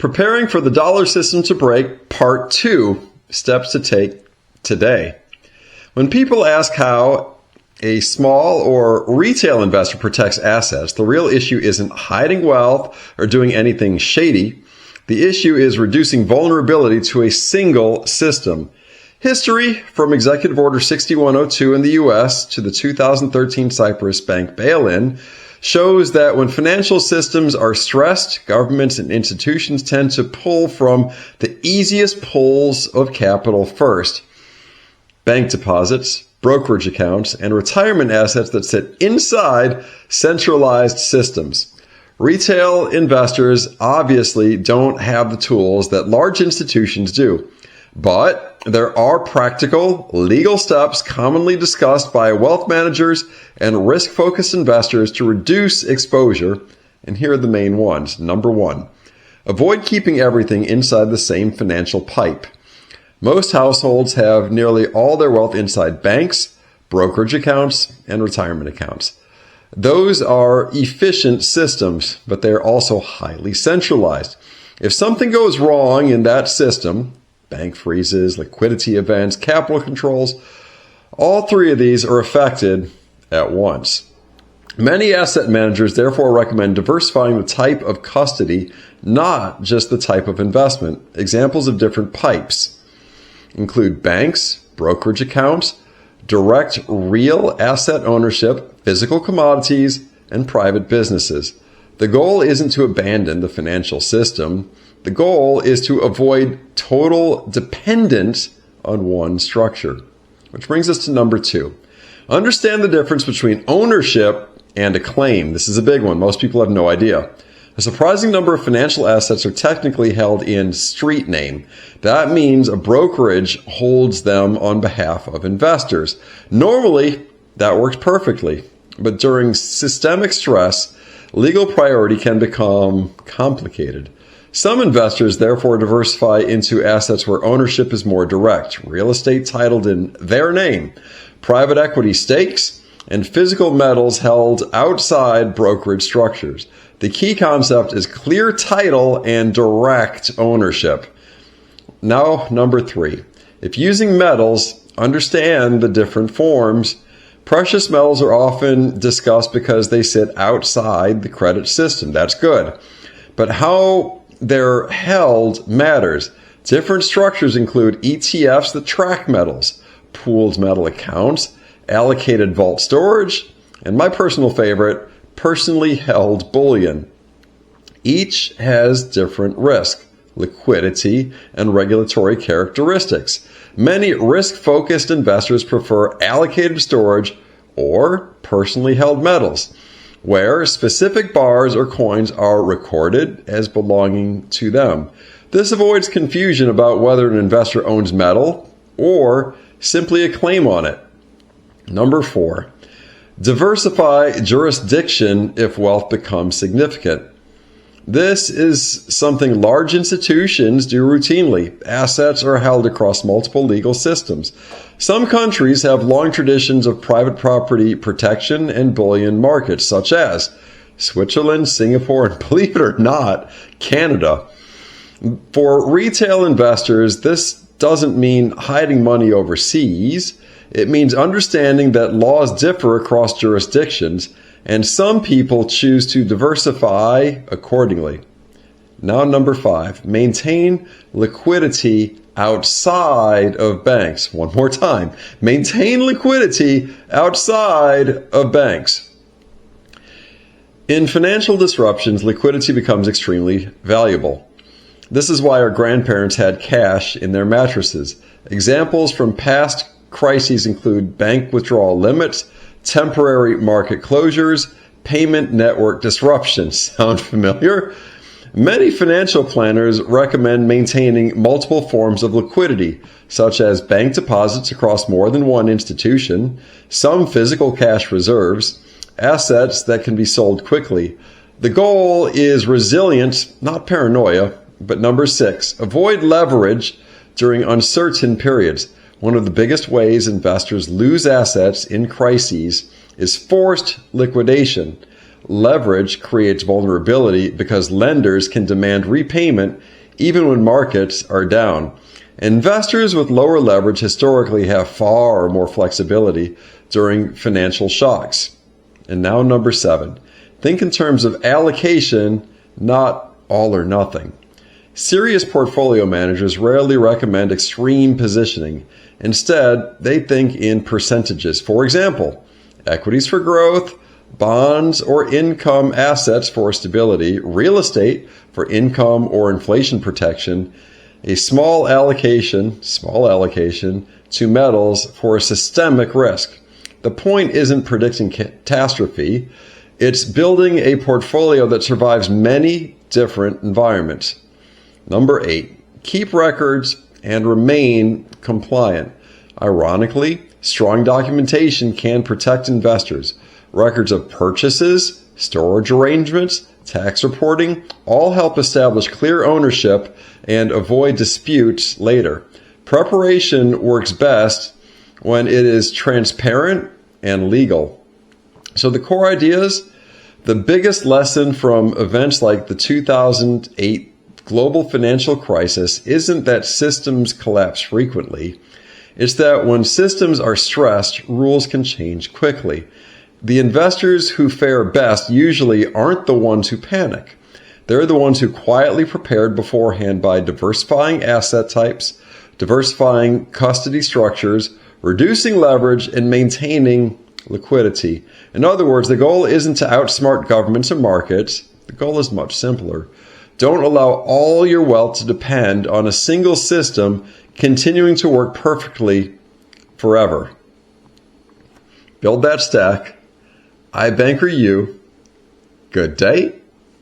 Preparing for the dollar system to break, Part 2, Steps to Take Today. When people ask how a small or retail investor protects assets, the real issue isn't hiding wealth or doing anything shady. The issue is reducing vulnerability to a single system. History, from Executive Order 6102 in the U.S. to the 2013 Cyprus Bank bail-in, shows that when financial systems are stressed, governments and institutions tend to pull from the easiest pools of capital first. Bank deposits, brokerage accounts, and retirement assets that sit inside centralized systems. Retail investors obviously don't have the tools that large institutions do. But there are practical, legal steps commonly discussed by wealth managers and risk-focused investors to reduce exposure, and here are the main ones. Number 1, avoid keeping everything inside the same financial pipe. Most households have nearly all their wealth inside banks, brokerage accounts, and retirement accounts. Those are efficient systems, but they are also highly centralized. If something goes wrong in that system, bank freezes, liquidity events, capital controls, all three of these are affected at once. Many asset managers therefore recommend diversifying the type of custody, not just the type of investment. Examples of different pipes include banks, brokerage accounts, direct real asset ownership, physical commodities, and private businesses. The goal isn't to abandon the financial system. The goal is to avoid total dependence on one structure. Which brings us to number 2. Understand the difference between ownership and a claim. This is a big one. Most people have no idea. A surprising number of financial assets are technically held in street name. That means a brokerage holds them on behalf of investors. Normally, that works perfectly. But during systemic stress, legal priority can become complicated. Some investors therefore diversify into assets where ownership is more direct, real estate titled in their name, private equity stakes, and physical metals held outside brokerage structures. The key concept is clear title and direct ownership. Now, number 3. If using metals, understand the different forms. Precious metals are often discussed because they sit outside the credit system. That's good. But how they're held matters. Different structures include ETFs that track metals, pooled metal accounts, allocated vault storage, and my personal favorite, personally held bullion. Each has different risk, liquidity, and regulatory characteristics. Many risk-focused investors prefer allocated storage or personally held metals, where specific bars or coins are recorded as belonging to them. This avoids confusion about whether an investor owns metal or simply a claim on it. Number 4, diversify jurisdiction if wealth becomes significant. This is something large institutions do routinely. Assets are held across multiple legal systems. Some countries have long traditions of private property protection and bullion markets, such as Switzerland, Singapore, and believe it or not, Canada. For retail investors, this doesn't mean hiding money overseas. It means understanding that laws differ across jurisdictions, and some people choose to diversify accordingly. Now, number 5, maintain liquidity outside of banks. One more time, maintain liquidity outside of banks. In financial disruptions, liquidity becomes extremely valuable. This is why our grandparents had cash in their mattresses. Examples from past crises include bank withdrawal limits, temporary market closures, payment network disruptions. Sound familiar? Many financial planners recommend maintaining multiple forms of liquidity, such as bank deposits across more than one institution, some physical cash reserves, assets that can be sold quickly. The goal is resilience, not paranoia. But number 6, avoid leverage during uncertain periods. One of the biggest ways investors lose assets in crises is forced liquidation. Leverage creates vulnerability because lenders can demand repayment even when markets are down. Investors with lower leverage historically have far more flexibility during financial shocks. And now number 7. Think in terms of allocation, not all or nothing. Serious portfolio managers rarely recommend extreme positioning. Instead, they think in percentages. For example, equities for growth, bonds or income assets for stability, real estate for income or inflation protection, a small allocation to metals for a systemic risk. The point isn't predicting catastrophe. It's building a portfolio that survives many different environments. Number 8, keep records and remain compliant. Ironically, strong documentation can protect investors. Records of purchases, storage arrangements, tax reporting all help establish clear ownership and avoid disputes later. Preparation works best when it is transparent and legal. So the core ideas, the biggest lesson from events like the 2008 global financial crisis isn't that systems collapse frequently. It's that when systems are stressed, rules can change quickly. The investors who fare best usually aren't the ones who panic. They're the ones who quietly prepared beforehand by diversifying asset types, diversifying custody structures, reducing leverage, and maintaining liquidity. In other words, the goal isn't to outsmart governments or markets. The goal is much simpler. Don't allow all your wealth to depend on a single system continuing to work perfectly forever. Build that stack. iBanker you. Good day.